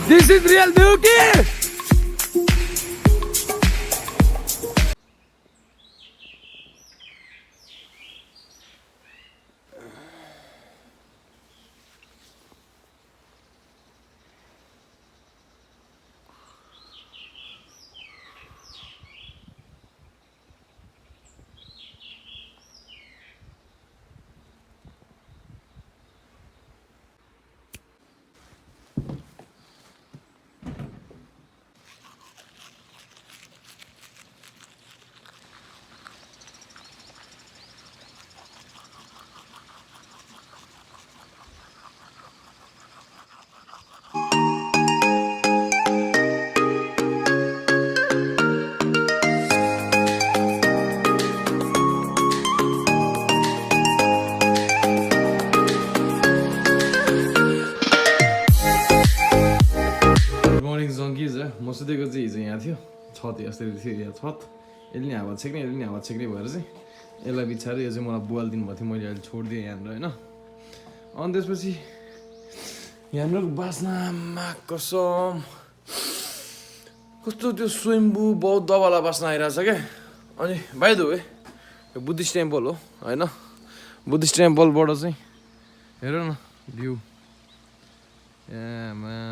This is real beauty. म सुतेको चाहिँ हिजो यहाँ थियो छत यस्तरी थियो यहाँ छत यसले नि हावा छेक्ने यसले नि हावा छेक्ने भएर चाहिँ यसलाई बिछाएर यो चाहिँ मलाई बुवाल दिनुभएको थियो मैले अहिले छोडिदिएँ यहाँनिर होइन अनि त्यसपछि यहाँनिर बास्नामा कसम कस्तो त्यो स्वयम्भू बौद्धवाला बास्ना आइरहेछ क्या अनि बाइ द वे यो बुद्धिस्ट टेम्पल हो होइन बुद्धिस्ट टेम्पलबाट चाहिँ हेर न view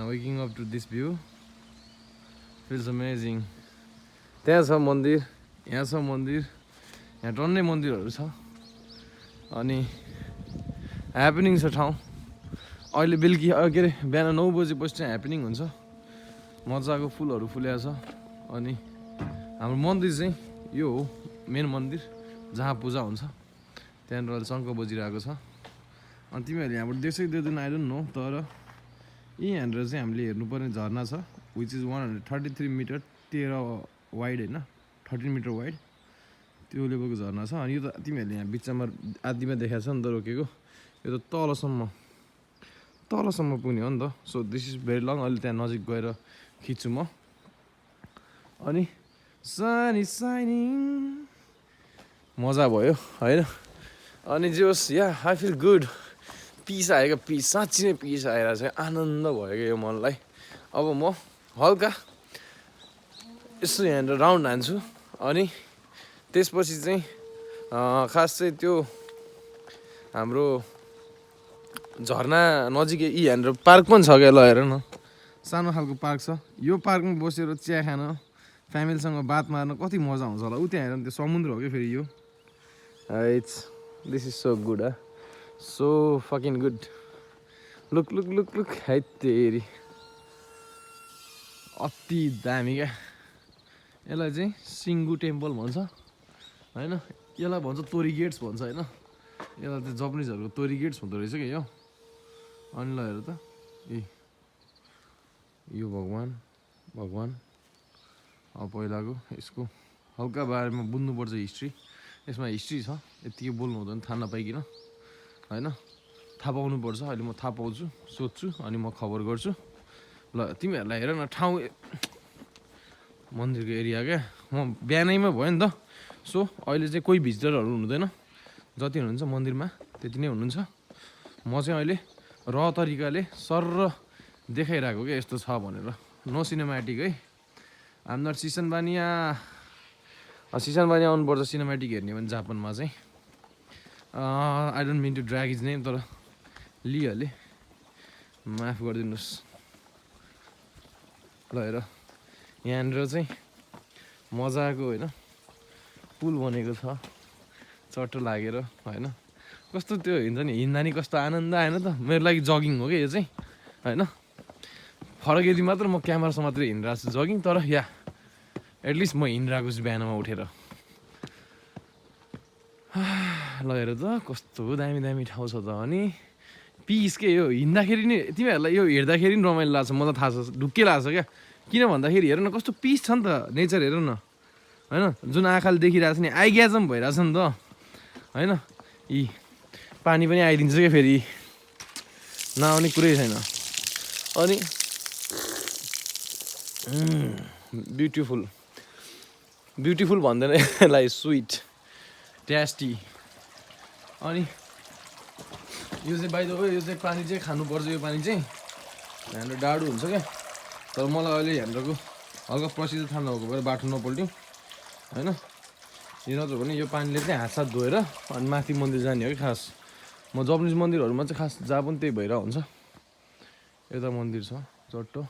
waking up to this view Feels amazing. त्यहाँ छ मन्दिर यहाँ छ मन्दिर यहाँ टन्नै मन्दिरहरू छ अनि ह्यापनिङ छ ठाउँ अहिले बेलुकी के अरे बिहान 9 बजेपछि चाहिँ ह्यापनिङ हुन्छ मजाको फुलहरू फुलेको छ अनि हाम्रो मन्दिर चाहिँ यो हो मेन मन्दिर जहाँ पूजा हुन्छ त्यहाँनिर अहिले शङ्ख बजिरहेको छ अनि तिमीहरूले यहाँबाट देख्छै देख्दैन आई डोन्ट नो तर यहाँनिर चाहिँ हामीले हेर्नुपर्ने झरना छ which is 133 मिटर 13 वाइड होइन 13 मिटर वाइड त्यो लेभलको झरना छ अनि यो त तिमीहरूले यहाँ बिचमा आदिमा देखाएको छ नि त रोकेको यो त तलसम्म पुग्ने हो नि त so this is very long अहिले त्यहाँ नजिक गएर खिच्छु म अनि सन इज साइनिङ मजा भयो होइन अनि जे होस् या आई फिल गुड पिस आयो क्या पिस साँच्ची नै पिस आएर चाहिँ आनन्द भयो क्या यो मनलाई अब म हल्का यसो यहाँनिर राउन्ड हान्छु अनि त्यसपछि चाहिँ खास चाहिँ त्यो हाम्रो झरना नजिकै यहाँनिर पार्क पनि छ क्या ल हेर न सानो खालको पार्क छ यो पार्कमा बसेर चिया खान फ्यामिलीसँग बात मार्न कति मजा हुन्छ होला ऊ त्यहाँ हेर त्यो समुद्र हो क्या फेरि यो it's this is so good so fucking good look look look look है तेरी अति दामी क्या यसलाई चाहिँ सिङ्गु टेम्पल भन्छ होइन यसलाई भन्छ तोरी गेट्स भन्छ होइन यसलाई चाहिँ जापानिजहरूको तोरी गेट्स हुँदो रहेछ क्या यो अनि ल हेर त यो भगवान अब पहिलाको यसको हल्का बारेमा बुझ्नुपर्छ हिस्ट्री यसमा हिस्ट्री छ यत्तिकै बोल्नु हुँदैन थाहा नपाइकन होइन थाहा पाउनुपर्छ अहिले म थाहा पाउँछु सोध्छु अनि म खबर गर्छु ल तिमीहरूलाई हेर न ठाउँ मन्दिरको एरिया क्या म बिहानैमा भयो नि त सो अहिले चाहिँ कोही भिजिटरहरू हुँदैन जति हुनुहुन्छ मन्दिरमा त्यति नै हुनुहुन्छ म चाहिँ अहिले र तरिकाले सर देखाइरहेको क्या यस्तो छ भनेर नो सिनेमेटिक है आम नट सिसन बानिया आउनुपर्छ सिनेमेटिक हेर्ने भने जापानमा चाहिँ I don't mean to drag his name तर लिइहालेँ माफ गरिदिनुहोस् ल हेर यहाँनिर चाहिँ मजाको होइन पुल बनेको छ चट्टो लागेर होइन कस्तो त्यो हिँड्छ नि हिँड्दा नि कस्तो आनन्द आएन त मेरो लागि जगिङ हो क्या यो चाहिँ होइन फरक यदि मात्र म क्यामेरासँग मात्रै हिँडिरहेको छु जगिङ तर या एटलिस्ट म हिँडिरहेको छु बिहानमा उठेर ल हेर त कस्तो दामी दामी ठाउँ छ त अनि पिस के यो हिँड्दाखेरि नि तिमीहरूलाई यो हेर्दाखेरि नि रमाइलो लाग्छ मलाई थाहा छ ढुक्कै लाग्छ क्या किन भन्दाखेरि हेर न कस्तो पिस छ नि त नेचर हेर न होइन जुन आँखाले देखिरहेको छ नि आइग्याजम भइरहेछ नि त होइन यी पानी पनि आइदिन्छ क्या फेरि नआउने कुरै छैन अनि ब्युटिफुल भन्दैन यसलाई स्विट टेस्टी अनि यो चाहिँ बाइ द वे यो चाहिँ पानी चाहिँ खानुपर्छ यो पानी चाहिँ हाम्रो डाडु हुन्छ क्या तर मलाई अहिले यहाँनिरको हल्का प्रसिद्ध थाहा नभएको भएर बाटो नपल्ट्यौँ होइन। यो नत्र भने यो पानीले चाहिँ हात साथ धोएर अनि माथि मन्दिर जाने हो कि खास। म जापानिज मन्दिरहरूमा चाहिँ खास जहाँ पनि त्यही भइरहेको हुन्छ। यता मन्दिर छ चट्टो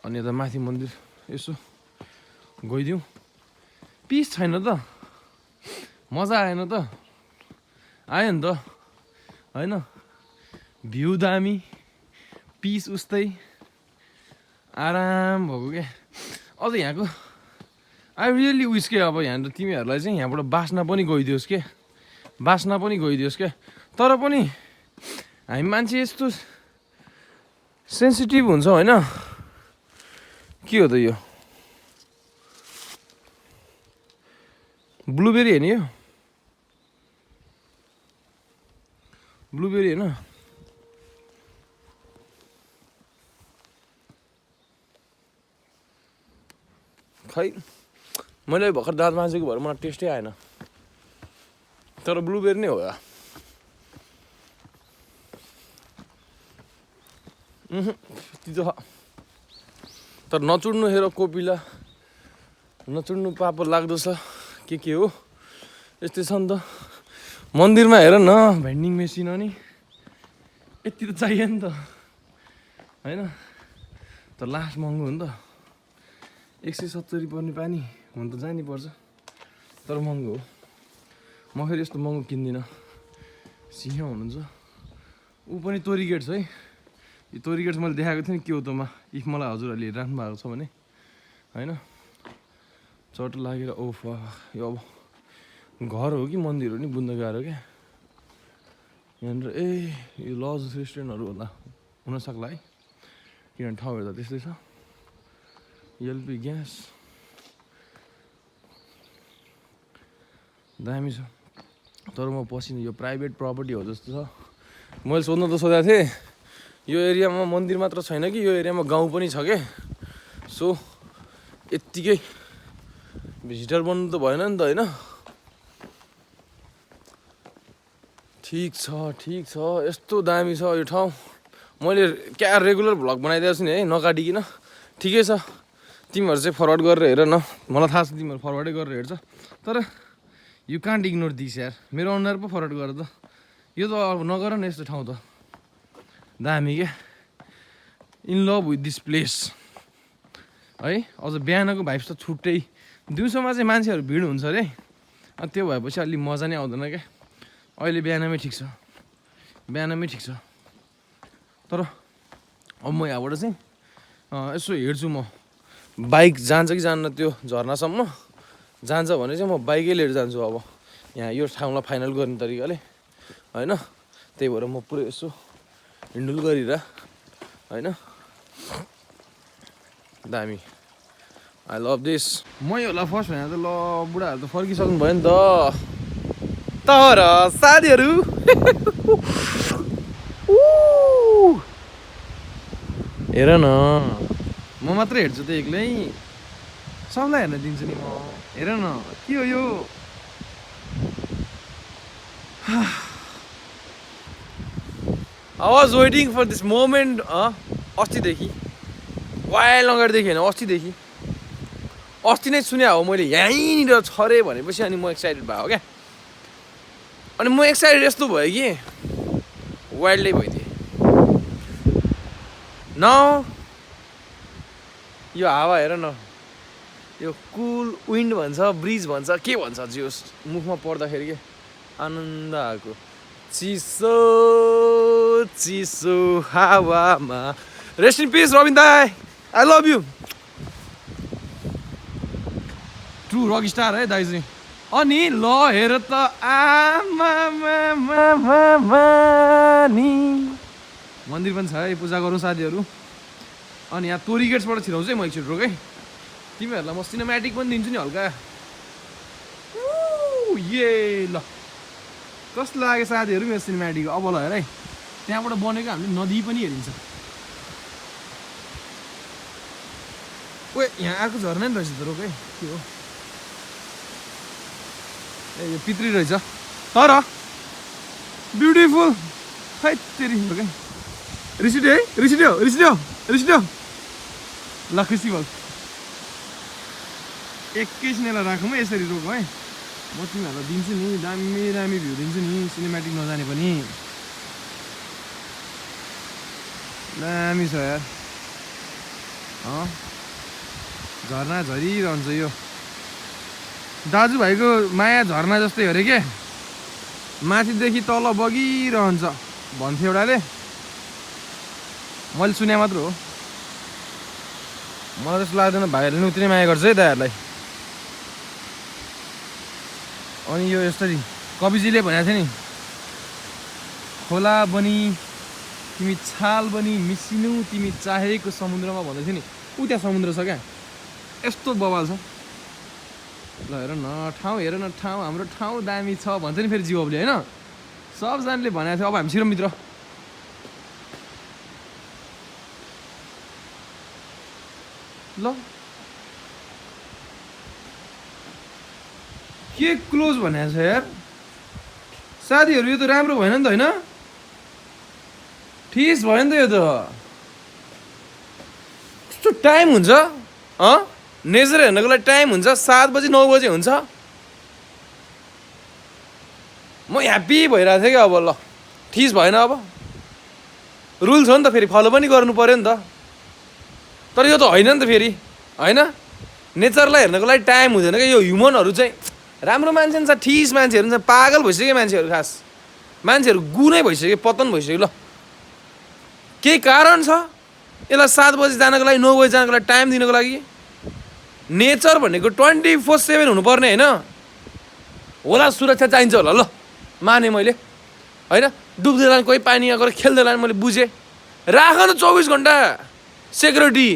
अनि यता माथि मन्दिर यसो गइदिउँ। पिस छैन त, मजा आएन त, आयो नि त होइन। भ्यू दामी, पिस उस्तै, आराम भएको क्या। अझ यहाँको आई रियली विस के अब यहाँनिर तिमीहरूलाई चाहिँ यहाँबाट बास्ना पनि गइदियोस् के, बास्ना पनि गइदियोस् क्या। तर पनि हामी मान्छे यस्तो सेन्सिटिभ हुन्छ होइन। के हो त यो ब्लुबेरी होइन, यो ब्लुबेरी होइन। खै मैले भर्खर दाँत माझेको भएर मलाई टेस्टै आएन, तर ब्लुबेरी नै हो या। तितो तर नचुड्नु हेर कोपिला, नचुड्नु पाप लाग्दछ के हो यस्तै छ नि त। मन्दिरमा हेर न भेन्डिङ मेसिन अनि यति त चाहियो नि त होइन। तर लास्ट महँगो हो नि त, 170 पर्ने पानी हुन त जानै पर्छ, तर महँगो हो। म फेरि यस्तो महँगो किन्दिनँ। सिंह हुनुहुन्छ ऊ पनि तोरी गेट छ है। यो तोरी गेट मैले देखाएको थिएँ नि क्योतोमा, इफ मलाई हजुरहरूले हेरिराख्नु भएको छ भने होइन। चटो लागेर ओफ यो अब घर हो कि मन्दिर हो नि बुझ्न गाह्रो क्या यहाँनिर। ए यो लज रेस्टुरेन्टहरू होला हुनसक्ला है, किनभने ठाउँहरू त त्यस्तै छ। एलपी ग्यास दामी छ, तर म पसिन यो प्राइभेट प्रपर्टी हो जस्तो छ। मैले सोध्न त सोधेको थिएँ, यो एरियामा मन्दिर मात्र छैन कि यो एरियामा गाउँ पनि छ क्या। सो यत्तिकै भिजिटर बन्नु त भएन नि त होइन। ठिक छ यस्तो दामी छ यो ठाउँ। मैले क्या रेगुलर भ्लग बनाइदिएको छु नि है नकाटिकन। ठिकै छ, तिमीहरू चाहिँ फरवर्ड गरेर हेर न, मलाई थाहा छ तिमीहरू फरवर्डै गरेर हेर्छ, तर यु कान्ट इग्नोर दिस यार। मेरो अनुहार पो फरवर्ड गर त, यो त अब नगर न यस्तो ठाउँ त दामी क्या। In love with this place है। अझ बिहानको भाइब्स त छुट्टै, दिउँसोमा चाहिँ मान्छेहरू भिड हुन्छ अरे, अनि त्यो भएपछि अलि मजा नै आउँदैन क्या। अहिले बिहानमै ठिक छ, बिहानमै ठिक छ। तर अब म यहाँबाट चाहिँ यसो हेर्छु म बाइक जान्छ कि जान्न त्यो झर्नासम्म। जान्छ भने चाहिँ म बाइकै लिएर जान्छु अब यहाँ यो ठाउँलाई फाइनल गर्ने तरिकाले होइन। त्यही भएर म पुरै यसो हिन्डुल गरेर होइन। दामी, आई लभ दिस। मै होला फर्स्ट भने त ल बुढाहरू त फर्किसक्नु भयो नि त, तर साथीहरू हेर न म मात्रै हेर्छु त एक्लै, सबलाई हेर्न दिन्छु नि म। हेर न के हो यो I was waiting for this moment अस्तिदेखि, वाइल अगाडिदेखि होइन अस्तिदेखि। अस्ति नै सुने हो मैले यहीँनिर छ रे भनेपछि, अनि म एक्साइटेड भयो क्या। अनि म एक्साइटेड यस्तो भयो कि वाइल्डै भइदिएँ न। यो हावा हेर न, यो कुल विन्ड भन्छ, ब्रिज भन्छ, के भन्छ जियोस्, मुखमा पर्दाखेरि के आनन्द आएको। चिसो चिसो हावामा। रेस्ट इन पिस रबिन दाई, I love you. True rock star है दाइ चाहिँ। अनि ल हेर त आमानी मन्दिर पनि छ है, पूजा गरौँ साथीहरू। अनि यहाँ तोरी गेट्सबाट छिराउँछु है म एकचोटि रोक है। तिमीहरूलाई म सिनेमेटिक पनि दिन्छु नि हल्का। ये ल कस्तो लाग्यो साथीहरू मेरो सिनेमेटिक। अब ल हेर है, त्यहाँबाट बनेको हामीले नदी पनि हेरिन्छ। ओए यहाँ अर्को झर्ना नि रहेछ त, रोक है के हो। ए यो पितृ रहेछ तर ब्युटिफुल। खै तेरि रोक है, रिसिट्यो है, रिसिट्यो रिसिट्यो रिसिट्यो। ल खुसी भयो एकैछिनलाई राखौँ है यसरी रोक है म तिमीहरूलाई दिन्छु नि दामी दामी भ्यू दिन्छु नि सिनेमेटिक नजाने पनि दामी छ यार झर्ना झरिरहन्छ यो दाजुभाइको माया झर्ना जस्तै हो अरे के माथिदेखि तल बगिरहन्छ भन्थ्यो एउटाले मैले सुने मात्र हो मलाई जस्तो लाग्दैन भाइहरूले उत्रै माया गर्छ है दाइहरूलाई अनि यो यसरी कविजीले भनेको थियो नि खोला बनी तिमी छाल बनी मिसिनु तिमी चाहेको समुद्रमा भन्दै थियो नि ऊ त्यहाँ समुद्र छ क्या यस्तो बवाल छ ल हेर न ठाउँ हाम्रो ठाउँ दामी छ भन्छ नि फेरि जीवले होइन सबजनाले भनेको थियो अब हामी छिरौँ मित्र ल के क्लोज भनेको छ यार साथीहरू यो त राम्रो भएन नि त होइन ठिस भयो नि त यो त कस्तो टाइम हुन्छ नेचर हेर्नको लागि टाइम हुन्छ 7 बजी 9 बजी हुन्छ म ह्याप्पी भइरहेको थिएँ क्या अब ल ठिस भएन अब रुल छ नि त फेरि फलो पनि गर्नु पर्यो नि त तर यो त होइन नि त फेरि होइन नेचरलाई हेर्नको लागि टाइम हुँदैन क्या यो ह्युमनहरू चाहिँ राम्रो मान्छे नि छ ठिस मान्छेहरू छ पागल भइसक्यो मान्छेहरू खास मान्छेहरू गुनै भइसक्यो पतन भइसक्यो ल केही कारण छ यसलाई 7 बजी जानको लागि 9 बजी जानको लागि टाइम दिनको लागि नेचर भनेको 24/7 हुनुपर्ने होइन होला सुरक्षा चाहिन्छ होला ल माने मैले होइन डुब्दै लाने कोही पानीमा गएर खेल्दै लाने मैले बुझेँ राख न 24 घन्टा सेक्युरिटी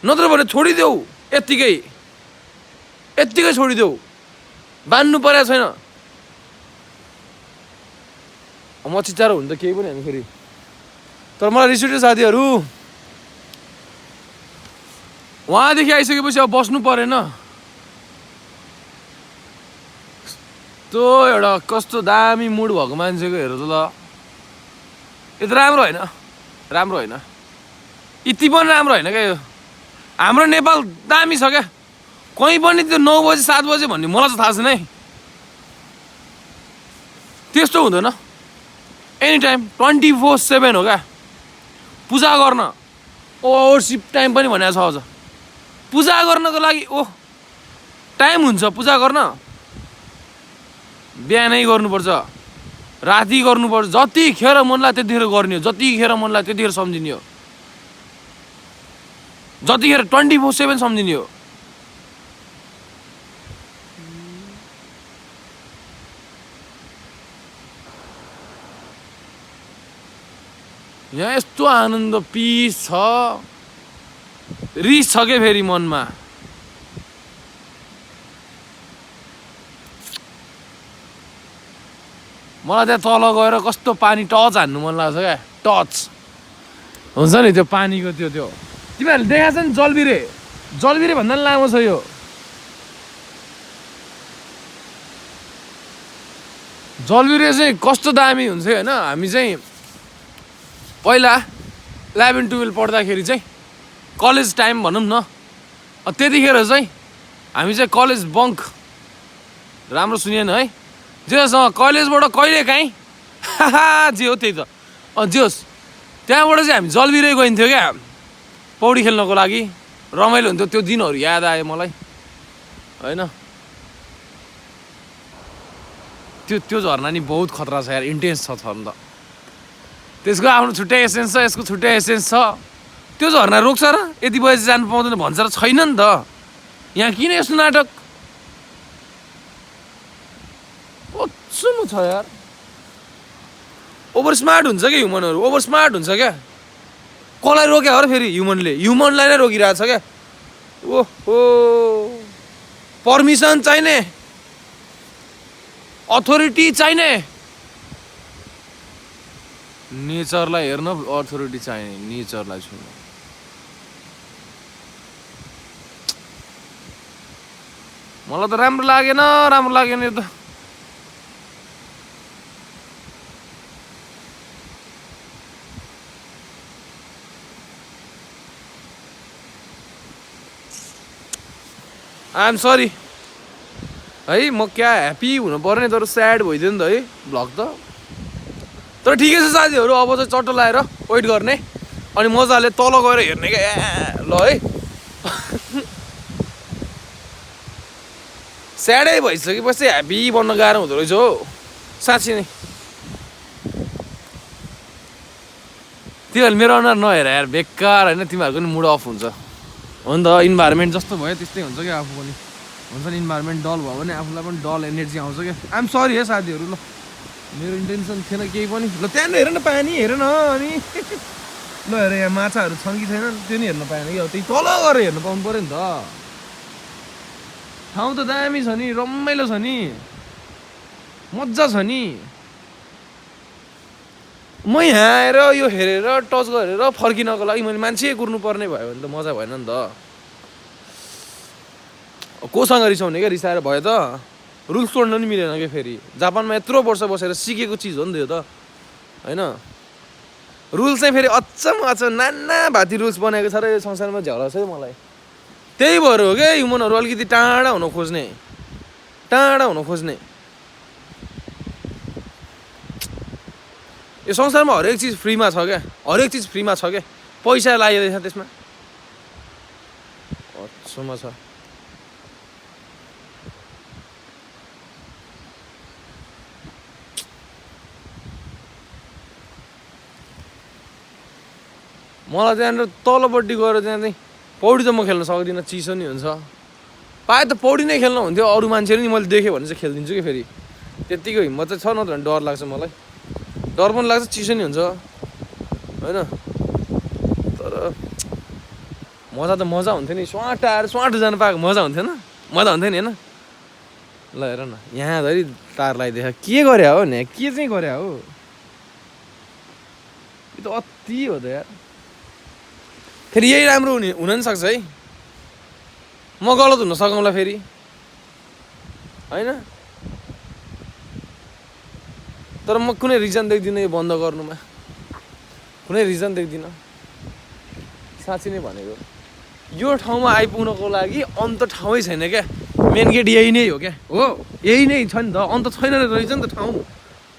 नत्र भने छोडिदेऊ यत्तिकै छोडिदेऊ बान्नु परेको छैन म चिचारो हुन्छ केही पनि होइन फेरि तर मलाई रिस उठ्यो साथीहरू वहाँदेखि आइसकेपछि अब बस्नु परेन त्यो एउटा कस्तो दामी मुड भएको मान्छेको हेर त ल यो त राम्रो होइन यति पनि राम्रो होइन क्या यो हाम्रो नेपाल दामी छ क्या कहीँ पनि त्यो 9 बजी 7 बजी भन्ने मलाई चाहिँ थाहा छैन है त्यस्तो हुँदैन एनी टाइम 24/7 हो क्या पूजा गर्न ओभरसिप टाइम पनि भनेको छ अझ पूजा गर्नको लागि टाइम हुन्छ पूजा गर्न बिहानै गर्नुपर्छ राति गर्नुपर्छ जतिखेर मन लाग्यो त्यतिखेर गर्ने हो जतिखेर मन लाग्यो त्यतिखेर सम्झिने हो जतिखेर 24/7 सम्झिने हो यहाँ यस्तो आनन्द पिस छ रिस छ के फेरि मनमा मलाई त्यहाँ तल गएर कस्तो पानी टच हान्नु मन लाग्छ क्या टच हुन्छ नि त्यो पानीको त्यो तिमीहरूले देखाएको छ नि जलबिरे भन्दा पनि लामो छ यो जलबिरे चाहिँ कस्तो दामी हुन्छ होइन हामी चाहिँ पहिला 11-12 पढ्दाखेरि चाहिँ कलेज टाइम भनौँ न त्यतिखेर चाहिँ हामी चाहिँ कलेज बङ्क राम्रो सुनिएन है जेसँग कलेजबाट कहिले काहीँ जे हो त्यही त जे होस् त्यहाँबाट चाहिँ हामी जलबिरे गइन्थ्यो क्या पौडी खेल्नको लागि रमाइलो हुन्थ्यो त्यो दिनहरू याद आयो मलाई होइन त्यो झर्ना नि बहुत खतरा छ यार इन्टेन्स छ नि त त्यसको आफ्नो छुट्टै एसेन्स छ यसको छुट्टै एसेन्स छ त्यो झर्ना रोक्छ र यति बजी जानु पाउँदैन भन्छ र छैन नि त यहाँ किन यस्तो नाटक सुन्नु छ यार ओभर स्मार्ट हुन्छ क्या ह्युमनहरू ओभर स्मार्ट हुन्छ क्या कसलाई रोक्यो हो र फेरि ह्युमनलाई नै रोकिरहेछ क्या ओहो पर्मिसन चाहिने अथोरिटी चाहिने नेचरलाई हेर्न अथोरिटी चाहिने नेचरलाई छुन मलाई त राम्रो लागेन यो त आइ एम सरी है म क्या ह्याप्पी हुनु पर्ने तर स्याड भइदियो नि त है भ्लग त तर ठिकै छ साथीहरू अब चाहिँ चट्टो लगाएर वेट गर्ने अनि मजाले तल गएर हेर्ने क्या ल है स्याडै भइसकेपछि ह्याप्पी बन्न गाह्रो हुँदो रहेछ हो साँच्ची नै तिमीहरूले मेरो अनुहार नहेर यार बेकार होइन तिमीहरूको नि मुड अफ हुन्छ हो नि त इन्भाइरोमेन्ट जस्तो भयो त्यस्तै हुन्छ क्या आफू पनि हुन्छ नि इन्भाइरोमेन्ट डल भयो भने आफूलाई पनि डल एनर्जी आउँछ क्या आइएम सरी है साथीहरू ल मेरो इन्टेन्सन थिएन केही पनि ल त्यहाँ हेर न पानी हेर न अनि ल हेर यहाँ माछाहरू छन् कि छैन त्यो नि हेर्न पाएन कि अब त्यही तल गएर हेर्नु पाउनु पऱ्यो नि त ठाउँ त दामी छ नि रमाइलो छ नि मजा छ नि म यहाँ आएर यो हेरेर टच गरेर फर्किनको लागि मैले मान्छे कुर्नु पर्ने भयो भने त मजा भएन नि त कोसँग रिसाउने क्या रिसाएर भयो त रुल्स तोड्न पनि मिलेन क्या फेरि जापानमा यत्रो वर्ष बसेर सिकेको चिज हो नि त यो त होइन रुल्स चाहिँ फेरि अचम्म नाना भाती रुल्स बनाएको छ र यो संसारमा झ्याउला छ मलाई त्यही भएर हो क्या ह्युमनहरू अलिकति टाढा हुन खोज्ने यो संसारमा हरेक चिज फ्रीमा छ क्या हरेक चिज फ्रीमा छ क्या पैसा लागिँदैछ त्यसमा अचम्म छ मलाई त्यहाँनिर तलपट्टि गएर त्यहाँ चाहिँ पौडी त म खेल्न सक्दिनँ चिसो नि हुन्छ पाए त पौडी नै खेल्न हुन्थ्यो अरू मान्छेहरू नि मैले देखेँ भने चाहिँ खेलिदिन्छु कि फेरि त्यत्तिको हिम्मत चाहिँ छ नत्र भने डर लाग्छ मलाई डर पनि लाग्छ चिसो नि हुन्छ होइन तर मजा त मजा हुन्थ्यो नि स्वाट आएर स्वाट जानु पाएको मजा हुन्थ्यो नि होइन ल हेर न यहाँ धरि तार लगाइदिएछ के गरे हो नि के चाहिँ गरे हो यो त अति हो त यार फेरि यही राम्रो हुन नि सक्छ है म गलत हुन सकौँला फेरि होइन तर म कुनै रिजन देख्दिनँ यो बन्द गर्नुमा कुनै रिजन देख्दिनँ साँच्ची नै भनेको यो ठाउँमा आइपुग्नको लागि अन्त ठाउँै छैन क्या मेन गेट यही नै हो क्या हो यही नै छ नि त अन्त छैन रहेछ नि त ठाउँ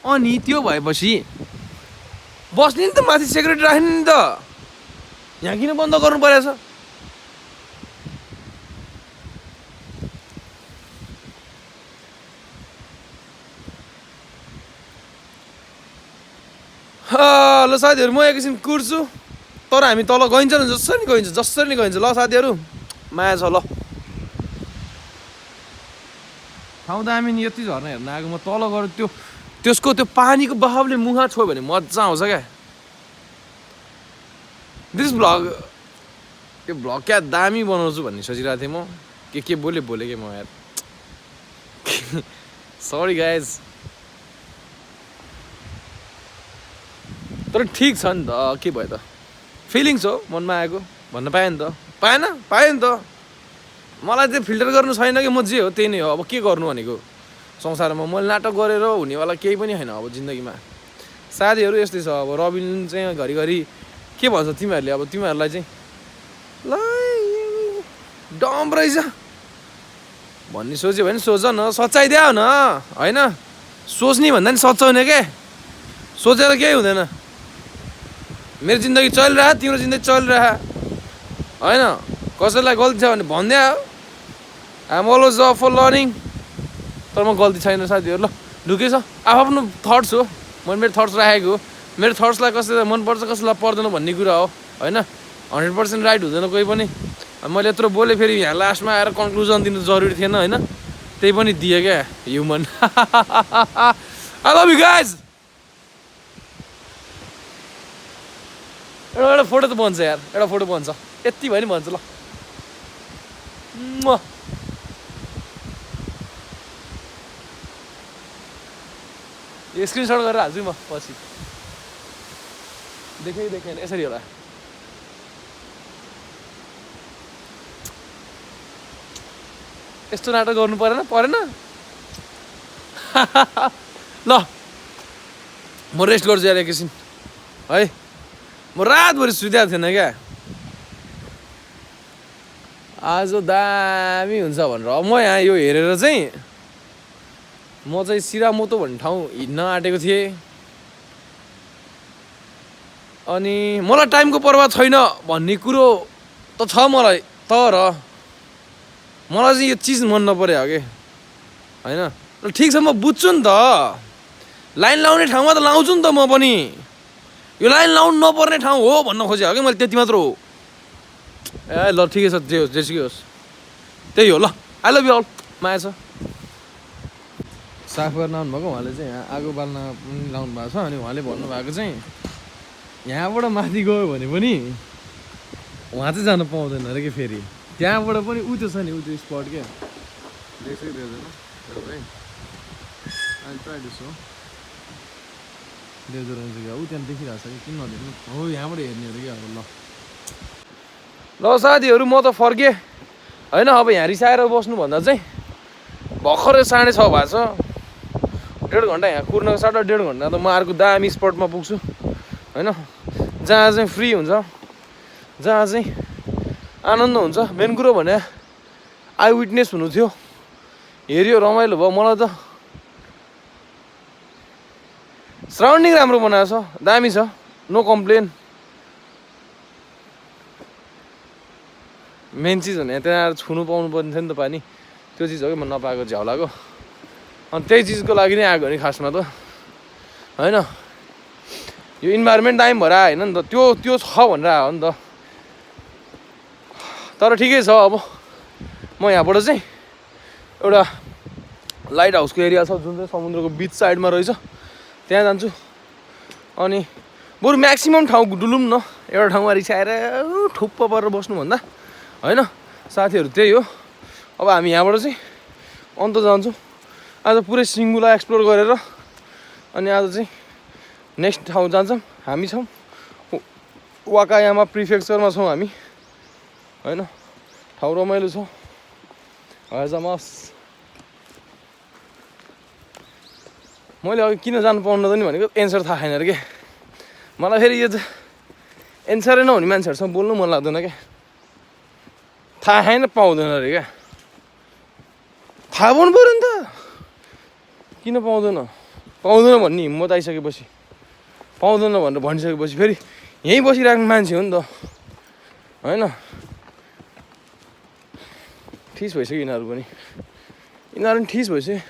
अनि त्यो भएपछि बस्ने नि त माथि सेक्युरिटी राख्ने नि त यहाँ किन बन्द गर्नु परेछ ल साथीहरू म एकैछिन कुर्छु तर हामी तल गइन्छ नि जसरी नि गइन्छ ल साथीहरू माया छ ल ठाउँ दामी नि यति झर्ना हेर्न आएको म तल गएर त्यसको त्यो पानीको बहावले मुखा छोयो भने मजा आउँछ क्या दिस भ्लग यो भ्लग क्या दामी बनाउँछु भन्ने सोचिरहेको थिएँ म के बोले कि म यार सरी गाइज तर ठिक छ नि त के भयो त फिलिङ्स हो मनमा आएको भन्न पाएँ नि त पाएँ नि त मलाई चाहिँ फिल्टर गर्नु छैन कि म जे हो त्यही नै हो अब के गर्नु भनेको संसारमा मैले नाटक गरेर हुनेवाला केही पनि छैन अब जिन्दगीमा साथीहरू यस्तै छ अब रबिन चाहिँ घरिघरि के भन्छ तिमीहरूले अब तिमीहरूलाई चाहिँ ल डम रहेछ भन्ने सोच्यो भने सोच न सच्चाइदिया न होइन सोच्ने भन्दा नि सच्याउने के सोचेर केही हुँदैन मेरो जिन्दगी चलिरह तिम्रो जिन्दगी चलिरह होइन कसैलाई गल्ती छ भने भन्दै आम अलवेज अप फर लर्निङ तर म गल्ती छैन साथीहरू ल ढुकै छ आफ्नो थट्स हो मैले मेरो थट्स राखेको हो मेरो थट्सलाई कसैलाई मनपर्छ कसैलाई पर्दैन भन्ने कुरा हो होइन 100% राइट हुँदैन कोही पनि मैले यत्रो बोलेँ फेरि यहाँ लास्टमा आएर कन्क्लुजन दिनु जरुरी थिएन होइन त्यही पनि दिएँ क्या human I love you guys एउटा फोटो त बन्छ यार एउटा फोटो बन्छ यति भयो नि भन्छ ल यो स्क्रिनसट गरेर हाल्छु म पछि देखेन यसरी होला यस्तो नाटक गर्नु परेन ल म रेस्ट गर्छु यार एकैछिन है म रातभरि सुतेको थिएन क्या आज दामी हुन्छ भनेर म यहाँ यो हेरेर चाहिँ म चाहिँ सिरामोतो भन्ने ठाउँ हिँड्न आँटेको थिएँ अनि मलाई टाइमको पर्वाह छैन भन्ने कुरो त छ मलाई तर मलाई चाहिँ यो चिज मन नपऱ्यो कि होइन ठिक छ म बुझ्छु नि त लाइन लाउने ठाउँमा त लाउँछु नि त म पनि यो लाइन लाउनु नपर्ने ठाउँ हो भन्न खोजेँ कि मैले त्यति मात्र हो ए ल ठिकै छ जे होस् जेसुकै होस् त्यही हो ल आई लभ यु अल माया छ साफ गर्न आउनुभएको उहाँले चाहिँ यहाँ आगो बाल्न पनि लाउनु भएको छ अनि उहाँले भन्नुभएको चाहिँ यहाँबाट माथि गयो भने पनि उहाँ चाहिँ जानु पाउँदैन अरे कि फेरि त्यहाँबाट पनि उ त्यो छ नि उ त्यो स्पट क्या देख्दै देख्दैन देख्दो रहेछ क्या ऊ त्यहाँ देखिरहेको छ कि किन नदेख्नु हो यहाँबाट हेर्ने अरे क्या अब ल साथीहरू म त फर्केँ होइन अब यहाँ रिसाएर बस्नुभन्दा चाहिँ भर्खरै 6:30 भएको छ 1.5 घन्टा यहाँ कुर्नको 1.5 घन्टा त म अर्को दामी स्पटमा पुग्छु होइन जहाँ चाहिँ फ्री हुन्छ जहाँ चाहिँ आनन्द हुन्छ मेन कुरो भने आई विटनेस हुनु थियो हेऱ्यो रमाइलो भयो मलाई त सराउन्डिङ राम्रो बनाएको छ दामी छ नो कम्प्लेन मेन चिज भने त्यहाँ छुनु पाउनु पर्ने थियो नि त पानी त्यो चिज हो कि म नपाएको झ्याउलाको अनि त्यही चिजको लागि नै आएको नि खासमा त होइन यो इन्भाइरोमेन्ट दामी भएर आयो होइन नि त त्यो छ भनेर आयो नि त तर ठिकै छ अब म यहाँबाट चाहिँ एउटा लाइट हाउसको एरिया छ जुन चाहिँ समुद्रको बिच साइडमा रहेछ त्यहाँ जान्छु अनि बरु म्याक्सिमम् ठाउँ डुलौँ न एउटा ठाउँमा रिसाएर ठुप्प परेर बस्नुभन्दा होइन साथीहरू त्यही हो अब हामी यहाँबाट चाहिँ अन्त जान्छौँ आज पुरै सिङ्गुलाई एक्सप्लोर गरेर अनि आज चाहिँ नेक्स्ट ठाउँ जान्छौँ हामी छौँ वाकायामा प्रिफेक्चरमा छौँ हामी होइन ठाउँ रमाइलो छ हजमास मैले अघि किन जानु पाउनु त नि भनेको एन्सर थाहा छैन अरे के मलाई फेरि यो त एन्सरै नहुने मान्छेहरूसँग बोल्नु मन लाग्दैन क्या थाहा छैन पाउँदैन अरे क्या थाहा पाउनु पऱ्यो नि त किन पाउँदैन भन्ने हिम्मत आइसकेपछि पाउँदैन भनेर भनिसकेपछि फेरि यहीँ बसिराख्ने मान्छे हो नि त होइन ठिस भइसक्यो यिनीहरू पनि ठिस भइसक्यो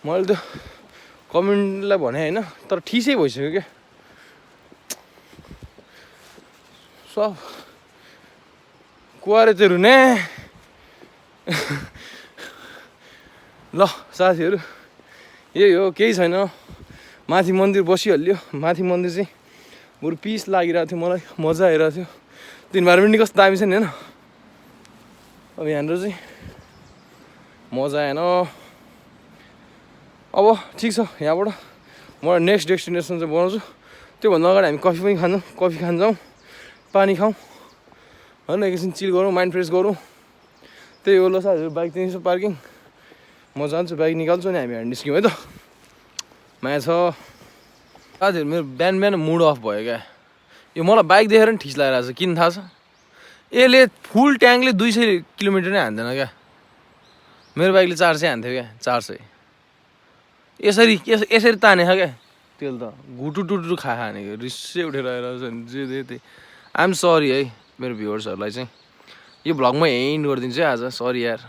मैले त कमेन्टलाई भने होइन तर ठिसै भइसक्यो क्या सब कुवारे तेरो ने ल साथीहरू यही हो केही छैन माथि मन्दिर बसिहाल्यो माथि मन्दिर चाहिँ बरु पिस लागिरहेको थियो मलाई मजा आइरहेको थियो त्यो इन्भाइरोमेन्ट नि कस्तो दामी छ नि होइन अब यहाँनिर चाहिँ मजा आएन अब ठिक छ यहाँबाट म नेक्स्ट डेस्टिनेसन चाहिँ बनाउँछु त्योभन्दा अगाडि हामी कफी पनि खान्छौँ कफी खान जाउँ पानी खाउँ होइन एकैछिन चिल गरौँ माइन्ड फ्रेस गरौँ त्यही हो ल साथीहरू बाइक चाहिँ यसो पार्किङ म जान्छु बाइक निकाल्छु नि हामी निस्क्यौँ है त माया छ साथीहरू मेरो बिहान मुड अफ भयो क्या यो मलाई बाइक देखेर नि ठिस लागिरहेको छ किन थाहा छ यसले फुल ट्याङ्कले 200 किलोमिटर नै हान्दैन क्या मेरो बाइकले 400 हान्थ्यो क्या 400 यसरी तानेछ क्या तेल त घुटु टुटु खानेको रिसै उठेर आइरहेको छ जे दे त्यही आइएम सरी है मेरो भ्युवर्सहरूलाई चाहिँ यो भ्लग म यहीँ इन्ड गरिदिन्छु है आज सरी यार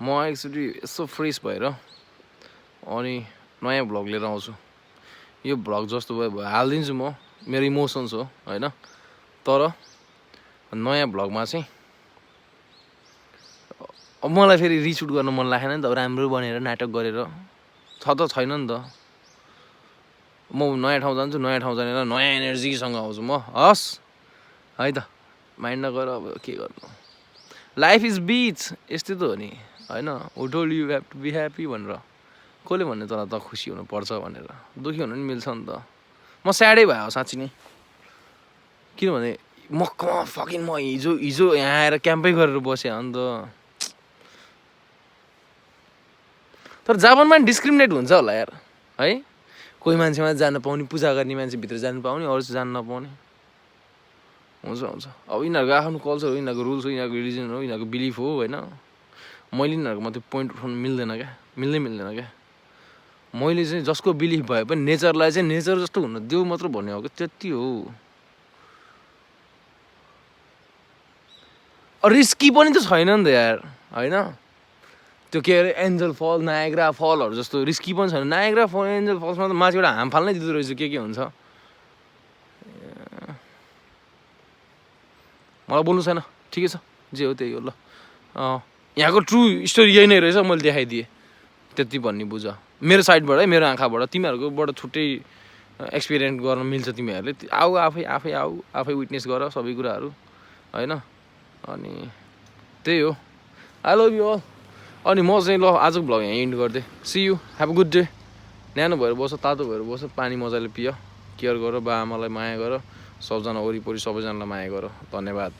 म एकचोटि यसो फ्रेस भएर अनि नयाँ भ्लग लिएर आउँछु यो भ्लग जस्तो भयो हालिदिन्छु म मेरो इमोसन्स हो होइन तर नयाँ भ्लगमा चाहिँ अब मलाई फेरि रिसुट गर्न मन लागेन नि त राम्रो बनेर नाटक गरेर छ त छैन नि त म नयाँ ठाउँ जान्छु नयाँ ठाउँ जानेर नयाँ एनर्जीसँग आउँछु म हस् है त माइन्ड नगर अब के गर्नु लाइफ इज बिच यस्तै त हो नि होइन who told you have to be happy भनेर कसले भन्ने तँलाई त खुसी हुनुपर्छ भनेर दुःखी हुनु नि मिल्छ नि त म स्याडै भयो साँच्ची नै किनभने म हिजो यहाँ आएर क्याम्पै गरेर बसेँ अन्त तर जापानमा नि डिस्क्रिमिनेट हुन्छ होला यार है कोही मान्छेमा जान पाउने पूजा गर्ने मान्छे भित्र जानु पाउने अरू चाहिँ जानु नपाउने हुन्छ अब यिनीहरूको आफ्नो कल्चर हो यिनीहरूको रुल्स हो यिनीहरूको रिलिजन हो यिनीहरूको बिलिफ हो होइन मैले यिनीहरूको त्यो पोइन्ट उठाउनु मिल्दैन क्या मैले चाहिँ जसको बिलिफ भए पनि नेचरलाई चाहिँ नेचर जस्तो हुन देऊ मात्र भन्ने हो कि त्यति हो रिस्की पनि त छैन नि त यार होइन त्यो के अरे एन्जल फल नायग्रा फलहरू जस्तो रिस्की पनि छैन नायग्रा फल एन्जल फल्समा त माथिबाट हाम फाल्नै दिँदो रहेछ के हुन्छ मलाई बोल्नु छैन ठिकै छ जे हो त्यही हो ल यहाँको ट्रु स्टोरी यही नै रहेछ मैले देखाइदिएँ त्यति भन्ने बुझ मेरो साइडबाट है मेरो आँखाबाट तिमीहरूकोबाट छुट्टै एक्सपिरियन्स गर्न मिल्छ तिमीहरूले आफै विटनेस गर सबै कुराहरू होइन अनि त्यही हो आई लभ यु अल अनि म चाहिँ ल आजको भ्लग यहाँ इन्ड गरिदिएँ see you have a good day न्यानो भएर बस्छ तातो भएर बस्छ पानी मजाले पिय केयर गर बा आमालाई माया गर सबजना वरिपरि सबैजनालाई माया गर धन्यवाद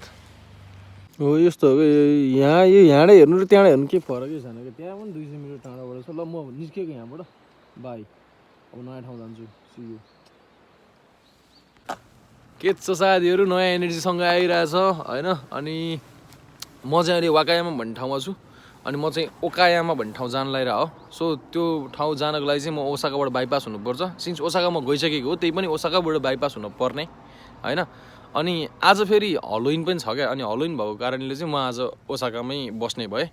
हो यस्तो हो कि यहाँबाट हेर्नु र त्यहाँबाट हेर्नु के फरकै छैन कि त्यहाँ पनि 200 मिटर टाढाबाट छ ल म निस्केको यहाँबाट बाई अब नयाँ ठाउँ जान्छु सी यु के छ साथीहरू नयाँ एनर्जीसँग आइरहेछ होइन अनि म चाहिँ अहिले वाकायामा भन्ने ठाउँमा छु अनि म चाहिँ ओकायामा भन्ने ठाउँ जान लागिरहेको हो सो त्यो ठाउँ जानको लागि चाहिँ म ओसाकाबाट बाइपास हुनुपर्छ सिन्स ओसाकामा गइसकेको हो त्यही पनि ओसाकाबाट बाइपास हुनुपर्ने होइन अनि आज फेरि हलोविन पनि छ क्या अनि हलोविन भएको कारणले चाहिँ म आज ओसाकामै बस्ने भएँ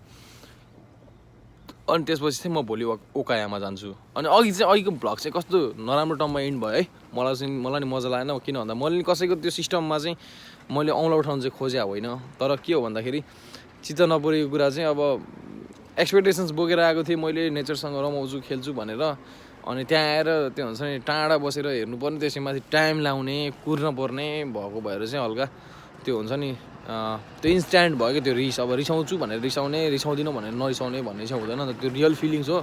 अनि त्यसपछि चाहिँ म भोलि ओकायामा जान्छु अनि अघिको भ्लग चाहिँ कस्तो नराम्रो टर्ममा इन्ड भयो है मलाई नि मजा लागेन किन भन्दा मैले कसैको त्यो सिस्टममा चाहिँ मैले औँला उठाउनु चाहिँ खोज्या होइन तर के हो भन्दाखेरि चित्त नपरेको कुरा चाहिँ अब एक्सपेक्टेसन्स बोकेर आएको थिएँ मैले नेचरसँग रमाउँछु खेल्छु भनेर अनि त्यहाँ आएर त्यो हुन्छ नि टाढा बसेर हेर्नुपर्ने त्यसै माथि टाइम लाउने कुर्न पर्ने भएको भएर चाहिँ हल्का त्यो हुन्छ नि त्यो इन्स्ट्यान्ट भयो क्या त्यो रिस अब रिसाउँछु भनेर रिसाउने रिसाउँदिनँ भनेर नरिसाउने भन्ने चाहिँ हुँदैन त्यो रियल फिलिङ्स हो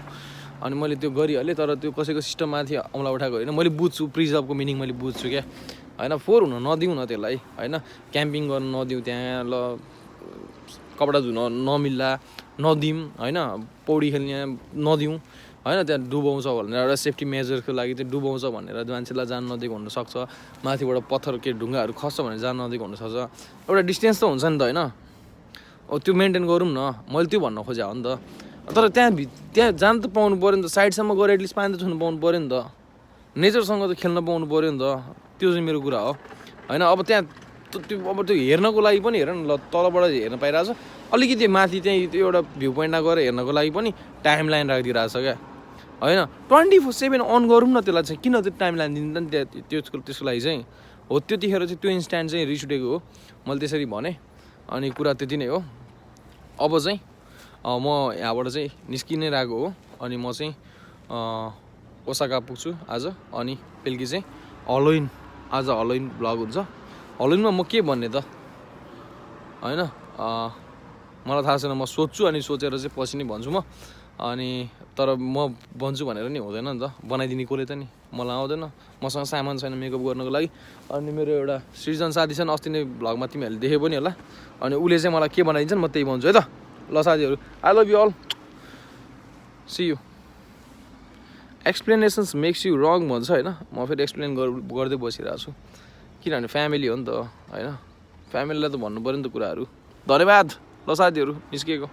अनि मैले त्यो गरिहालेँ तर त्यो कसैको सिस्टममाथि औँला उठाएको होइन मैले बुझ्छु प्रिजर्भको मिनिङ मैले बुझ्छु क्या होइन फोहोर हुन नदिउँ न त्यसलाई होइन क्याम्पिङ गर्न नदिउँ त्यहाँ ल कपडा धुन नमिल्ला नदिउँ होइन पौडी खेल्ने नदिउँ होइन त्यहाँ डुबाउँछ भनेर एउटा सेफ्टी मेजरको लागि चाहिँ डुबाउँछ भनेर मान्छेलाई जान नदिएको हुनसक्छ माथिबाट पत्थर के ढुङ्गाहरू खस्छ भनेर जान नदिएको हुनसक्छ एउटा डिस्टेन्स त हुन्छ नि त होइन त्यो मेन्टेन गरौँ न मैले त्यो भन्न खोजेँ हो नि त तर त्यहाँ जान त पाउनु पऱ्यो नि त साइडसम्म गएर एटलिस्ट पानी त छुनु पाउनु पऱ्यो नि त नेचरसँग त खेल्न पाउनु पऱ्यो नि त त्यो चाहिँ मेरो कुरा हो होइन अब त्यहाँ त्यो हेर्नको लागि पनि हेर न ल तलबाट हेर्न पाइरहेछ अलिकति माथि चाहिँ त्यो एउटा भ्यू पोइन्टमा गएर हेर्नको लागि पनि टाइम लाइन राखिदिइरहेछ क्या होइन 24/7 अन गरौँ न त्यसलाई चाहिँ किन त्यो टाइम लाइन दिन्छ नि त्यसको लागि चाहिँ हो त्यतिखेर चाहिँ त्यो इन्स्ट्यान्ट चाहिँ रिस उठेको हो मैले त्यसरी भनेँ अनि कुरा त्यति नै हो अब चाहिँ म यहाँबाट चाहिँ निस्किनै रहेको हो अनि म चाहिँ ओसाका पुग्छु आज अनि बेलुकी चाहिँ आज हलोविन भ्लग हुन्छ हलोविनमा म के भन्ने त होइन मलाई थाहा छैन म सोध्छु अनि सोचेर चाहिँ पछि नै भन्छु म अनि तर म भन्छु भनेर नि हुँदैन नि त बनाइदिने कसले त नि मलाई आउँदैन मसँग सामान छैन मेकअप गर्नको लागि अनि मेरो एउटा सृजन साथी छन् अस्ति नै भ्लगमा तिमीहरूले देखे पनि होला अनि उसले चाहिँ मलाई के बनाइदिन्छन् म त्यही भन्छु है त ल साथीहरू I love you all see you explanations makes you wrong भन्छ होइन म फेरि एक्सप्लेन गर्दै बसिरहेको छु किनभने फ्यामिली हो नि त होइन फ्यामिलीलाई त भन्नु पऱ्यो नि त कुराहरू धन्यवाद ल साथीहरू निस्किएको